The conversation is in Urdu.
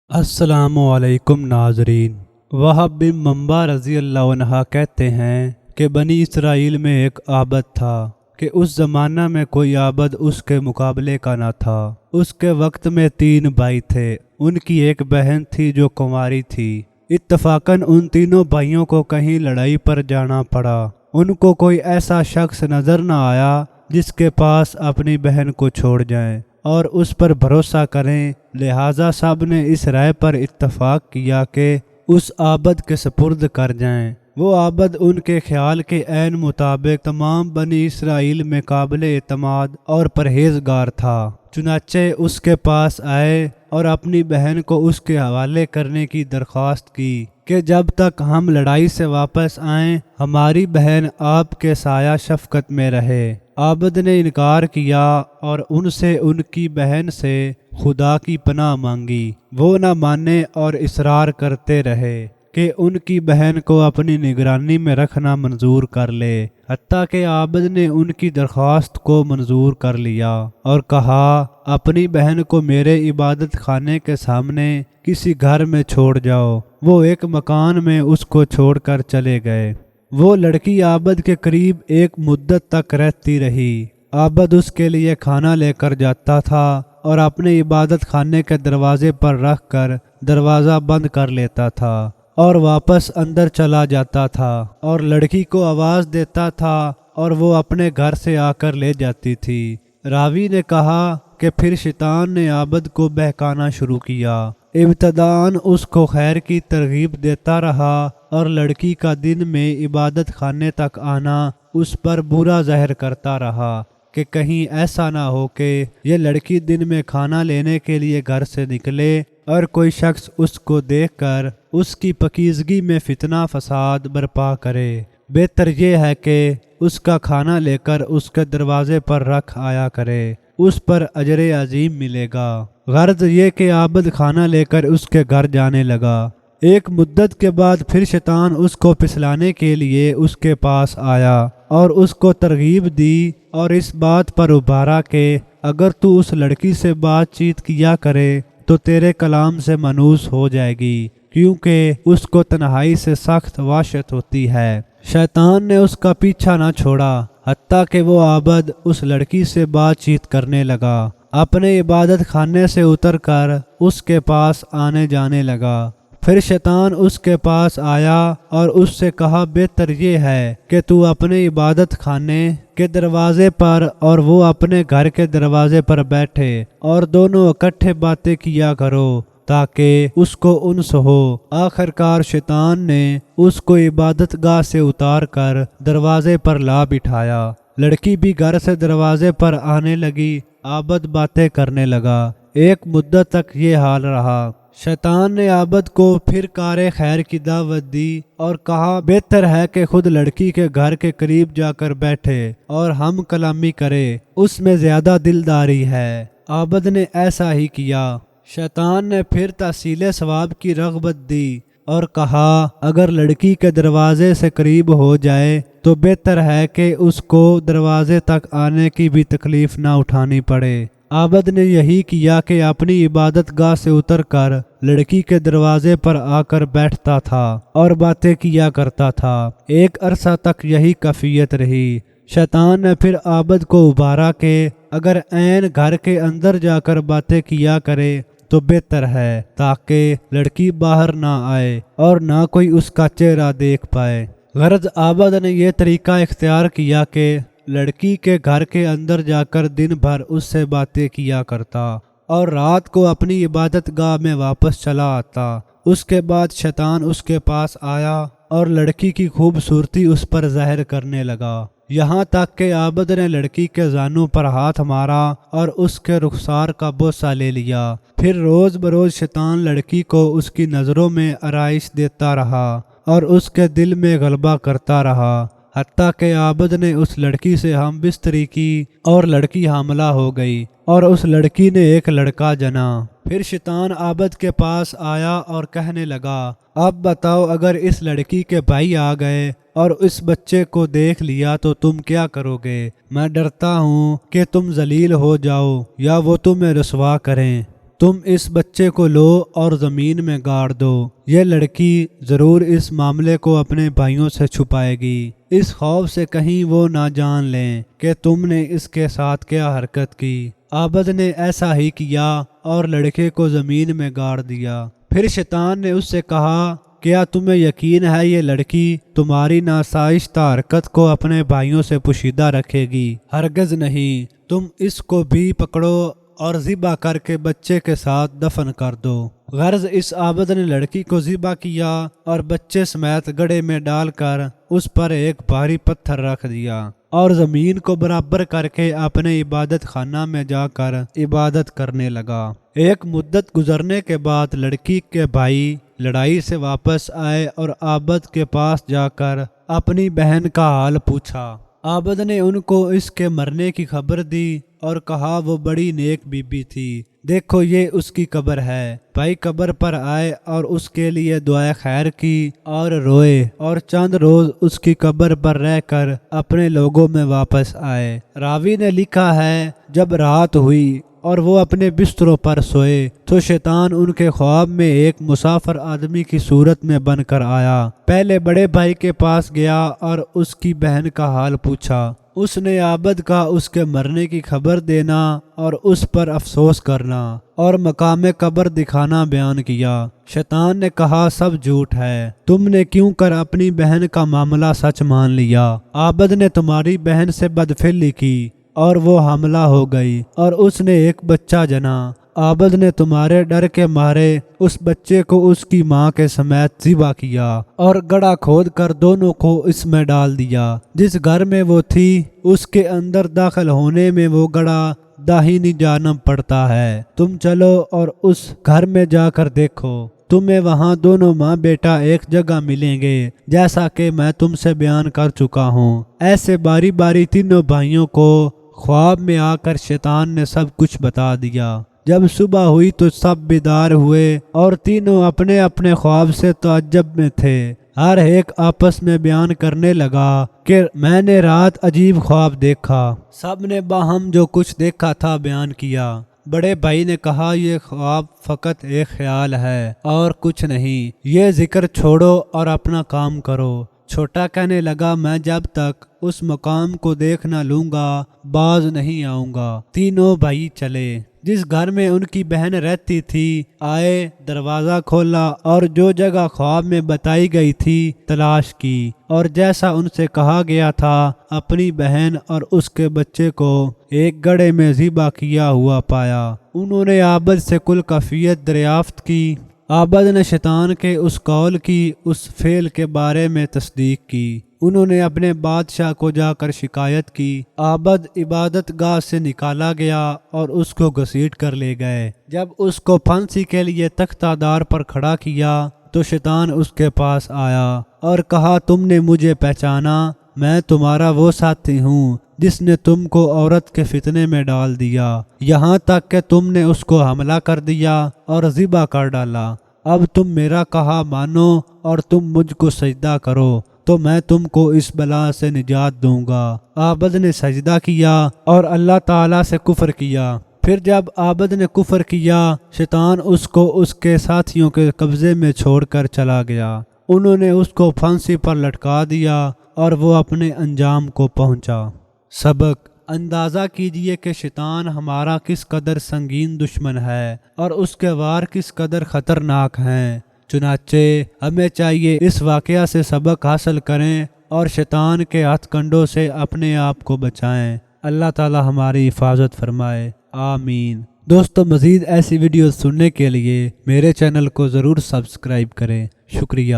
السلام علیکم ناظرین۔ وہب بن منبع رضی اللہ عنہ کہتے ہیں کہ بنی اسرائیل میں ایک عابد تھا کہ اس زمانہ میں کوئی عابد اس کے مقابلے کا نہ تھا۔ اس کے وقت میں 3 بھائی تھے۔ ان کی ایک بہن تھی جو کنواری تھی۔ اتفاقاً ان تینوں بھائیوں کو کہیں لڑائی پر جانا پڑا۔ ان کو کوئی ایسا شخص نظر نہ آیا جس کے پاس اپنی بہن کو چھوڑ جائیں اور اس پر بھروسہ کریں، لہٰذا سب نے اس رائے پر اتفاق کیا کہ اس عابد کے سپرد کر جائیں۔ وہ عابد ان کے خیال کے عین مطابق تمام بنی اسرائیل میں قابل اعتماد اور پرہیزگار تھا۔ چنانچہ اس کے پاس آئے اور اپنی بہن کو اس کے حوالے کرنے کی درخواست کی کہ جب تک ہم لڑائی سے واپس آئیں ہماری بہن آپ کے سایہ شفقت میں رہے۔ عابد نے انکار کیا اور ان سے ان کی بہن سے خدا کی پناہ مانگی۔ وہ نہ مانے اور اصرار کرتے رہے کہ ان کی بہن کو اپنی نگرانی میں رکھنا منظور کر لے، حتیٰ کہ عابد نے ان کی درخواست کو منظور کر لیا اور کہا اپنی بہن کو میرے عبادت خانے کے سامنے کسی گھر میں چھوڑ جاؤ۔ وہ ایک مکان میں اس کو چھوڑ کر چلے گئے۔ وہ لڑکی عابد کے قریب ایک مدت تک رہتی رہی۔ عابد اس کے لیے کھانا لے کر جاتا تھا اور اپنے عبادت خانے کے دروازے پر رکھ کر دروازہ بند کر لیتا تھا اور واپس اندر چلا جاتا تھا اور لڑکی کو آواز دیتا تھا اور وہ اپنے گھر سے آ کر لے جاتی تھی۔ راوی نے کہا کہ پھر شیطان نے عابد کو بہکانا شروع کیا۔ ابتداً اس کو خیر کی ترغیب دیتا رہا اور لڑکی کا دن میں عبادت خانے تک آنا اس پر برا زہر کرتا رہا کہ کہیں ایسا نہ ہو کہ یہ لڑکی دن میں کھانا لینے کے لیے گھر سے نکلے اور کوئی شخص اس کو دیکھ کر اس کی پاکیزگی میں فتنہ فساد برپا کرے۔ بہتر یہ ہے کہ اس کا کھانا لے کر اس کے دروازے پر رکھ آیا کرے، اس پر اجر عظیم ملے گا۔ غرض یہ کہ عابد کھانا لے کر اس کے گھر جانے لگا۔ ایک مدت کے بعد پھر شیطان اس کو پھسلانے کے لیے اس کے پاس آیا اور اس کو ترغیب دی اور اس بات پر ابھارا کہ اگر تو اس لڑکی سے بات چیت کیا کرے تو تیرے کلام سے مانوس ہو جائے گی، کیونکہ اس کو تنہائی سے سخت وحشت ہوتی ہے۔ شیطان نے اس کا پیچھا نہ چھوڑا حتیٰ کہ وہ عابد اس لڑکی سے بات چیت کرنے لگا۔ اپنے عبادت خانے سے اتر کر اس کے پاس آنے جانے لگا۔ پھر شیطان اس کے پاس آیا اور اس سے کہا بہتر یہ ہے کہ تو اپنے عبادت خانے کے دروازے پر اور وہ اپنے گھر کے دروازے پر بیٹھے اور دونوں اکٹھے باتیں کیا کرو تاکہ اس کو انس ہو۔ آخرکار شیطان نے اس کو عبادت گاہ سے اتار کر دروازے پر لا بٹھایا۔ لڑکی بھی گھر سے دروازے پر آنے لگی، عابد باتیں کرنے لگا۔ ایک مدت تک یہ حال رہا۔ شیطان نے عابد کو پھر کار خیر کی دعوت دی اور کہا بہتر ہے کہ خود لڑکی کے گھر کے قریب جا کر بیٹھے اور ہم کلامی کرے، اس میں زیادہ دلداری ہے۔ عابد نے ایسا ہی کیا۔ شیطان نے پھر تحصیل ثواب کی رغبت دی اور کہا اگر لڑکی کے دروازے سے قریب ہو جائے تو بہتر ہے کہ اس کو دروازے تک آنے کی بھی تکلیف نہ اٹھانی پڑے۔ عابد نے یہی کیا کہ اپنی عبادت گاہ سے اتر کر لڑکی کے دروازے پر آ کر بیٹھتا تھا اور باتیں کیا کرتا تھا۔ ایک عرصہ تک یہی کیفیت رہی۔ شیطان نے پھر عابد کو ابھارا کہ اگر عین گھر کے اندر جا کر باتیں کیا کرے تو بہتر ہے تاکہ لڑکی باہر نہ آئے اور نہ کوئی اس کا چہرہ دیکھ پائے۔ غرض عابد نے یہ طریقہ اختیار کیا کہ لڑکی کے گھر کے اندر جا کر دن بھر اس سے باتیں کیا کرتا اور رات کو اپنی عبادت گاہ میں واپس چلا آتا۔ اس کے بعد شیطان اس کے پاس آیا اور لڑکی کی خوبصورتی اس پر ظاہر کرنے لگا، یہاں تک کہ عابد نے لڑکی کے زانوں پر ہاتھ مارا اور اس کے رخسار کا بوسہ لے لیا۔ پھر روز بروز شیطان لڑکی کو اس کی نظروں میں آرائش دیتا رہا اور اس کے دل میں غلبہ کرتا رہا، حتیٰ کہ عابد نے اس لڑکی سے ہم بستری کی اور لڑکی حاملہ ہو گئی اور اس لڑکی نے ایک لڑکا جنا۔ پھر شیطان عابد کے پاس آیا اور کہنے لگا اب بتاؤ اگر اس لڑکی کے بھائی آ گئے اور اس بچے کو دیکھ لیا تو تم کیا کرو گے؟ میں ڈرتا ہوں کہ تم ذلیل ہو جاؤ یا وہ تمہیں رسوا کریں۔ تم اس بچے کو لو اور زمین میں گاڑ دو، یہ لڑکی ضرور اس معاملے کو اپنے بھائیوں سے چھپائے گی، اس خوف سے کہیں وہ نہ جان لیں کہ تم نے اس کے ساتھ کیا حرکت کی۔ عابد نے ایسا ہی کیا اور لڑکے کو زمین میں گاڑ دیا۔ پھر شیطان نے اس سے کہا، کیا تمہیں یقین ہے یہ لڑکی تمہاری ناشائستہ حرکت کو اپنے بھائیوں سے پوشیدہ رکھے گی؟ ہرگز نہیں، تم اس کو بھی پکڑو اور ذبح کر کے بچے کے ساتھ دفن کر دو۔ غرض اس عابد نے لڑکی کو ذبح کیا اور بچے سمیت گڑھے میں ڈال کر اس پر ایک بھاری پتھر رکھ دیا اور زمین کو برابر کر کے اپنے عبادت خانہ میں جا کر عبادت کرنے لگا۔ ایک مدت گزرنے کے بعد لڑکی کے بھائی لڑائی سے واپس آئے اور عابد کے پاس جا کر اپنی بہن کا حال پوچھا۔ عابد نے ان کو اس کے مرنے کی خبر دی اور کہا وہ بڑی نیک بی بی تھی، دیکھو یہ اس کی قبر ہے۔ بھائی قبر پر آئے اور اس کے لیے دعائے خیر کی اور روئے اور چند روز اس کی قبر پر رہ کر اپنے لوگوں میں واپس آئے۔ راوی نے لکھا ہے، جب رات ہوئی اور وہ اپنے بستروں پر سوئے تو شیطان ان کے خواب میں ایک مسافر آدمی کی صورت میں بن کر آیا۔ پہلے بڑے بھائی کے پاس گیا اور اس کی بہن کا حال پوچھا۔ اس نے عابد کا اس کے مرنے کی خبر دینا اور اس پر افسوس کرنا اور مقام قبر دکھانا بیان کیا۔ شیطان نے کہا، سب جھوٹ ہے، تم نے کیوں کر اپنی بہن کا معاملہ سچ مان لیا؟ عابد نے تمہاری بہن سے بدفعلی کی اور وہ حاملہ ہو گئی اور اس نے ایک بچہ جنا۔ عابد نے تمہارے ڈر کے مارے اس بچے کو اس کی ماں کے سمیت ذبح کیا اور گڑھا کھود کر دونوں کو اس میں ڈال دیا۔ جس گھر میں وہ تھی اس کے اندر داخل ہونے میں وہ گڑھا داہنی جانب پڑتا ہے۔ تم چلو اور اس گھر میں جا کر دیکھو، تمہیں وہاں دونوں ماں بیٹا ایک جگہ ملیں گے، جیسا کہ میں تم سے بیان کر چکا ہوں۔ ایسے باری باری تینوں بھائیوں کو خواب میں آ کر شیطان نے سب کچھ بتا دیا۔ جب صبح ہوئی تو سب بیدار ہوئے اور تینوں اپنے اپنے خواب سے تعجب میں تھے۔ ہر ایک آپس میں بیان کرنے لگا کہ میں نے رات عجیب خواب دیکھا۔ سب نے باہم جو کچھ دیکھا تھا بیان کیا۔ بڑے بھائی نے کہا، یہ خواب فقط ایک خیال ہے اور کچھ نہیں، یہ ذکر چھوڑو اور اپنا کام کرو۔ چھوٹا کہنے لگا، میں جب تک اس مقام کو دیکھ نہ لوں گا باز نہیں آؤں گا۔ تینوں بھائی چلے۔ جس گھر میں ان کی بہن رہتی تھی آئے، دروازہ کھولا اور جو جگہ خواب میں بتائی گئی تھی تلاش کی اور جیسا ان سے کہا گیا تھا اپنی بہن اور اس کے بچے کو ایک گڑھے میں ذبح کیا ہوا پایا۔ انہوں نے عابد سے کل کیفیت دریافت کی۔ عابد نے شیطان کے اس قول کی، اس فعل کے بارے میں تصدیق کی۔ انہوں نے اپنے بادشاہ کو جا کر شکایت کی۔ عابد عبادت گاہ سے نکالا گیا اور اس کو گھسیٹ کر لے گئے۔ جب اس کو پھانسی کے لیے تختہ دار پر کھڑا کیا تو شیطان اس کے پاس آیا اور کہا، تم نے مجھے پہچانا؟ میں تمہارا وہ ساتھی ہوں جس نے تم کو عورت کے فتنے میں ڈال دیا، یہاں تک کہ تم نے اس کو حملہ کر دیا اور ذبح کر ڈالا۔ اب تم میرا کہا مانو اور تم مجھ کو سجدہ کرو تو میں تم کو اس بلا سے نجات دوں گا۔ عابد نے سجدہ کیا اور اللہ تعالیٰ سے کفر کیا۔ پھر جب عابد نے کفر کیا، شیطان اس کو اس کے ساتھیوں کے قبضے میں چھوڑ کر چلا گیا۔ انہوں نے اس کو پھانسی پر لٹکا دیا اور وہ اپنے انجام کو پہنچا۔ سبق: اندازہ کیجئے کہ شیطان ہمارا کس قدر سنگین دشمن ہے اور اس کے وار کس قدر خطرناک ہیں۔ چنانچہ ہمیں چاہیے اس واقعہ سے سبق حاصل کریں اور شیطان کے ہتھ کنڈوں سے اپنے آپ کو بچائیں۔ اللہ تعالی ہماری حفاظت فرمائے، آمین۔ دوستو، مزید ایسی ویڈیوز سننے کے لیے میرے چینل کو ضرور سبسکرائب کریں۔ شکریہ۔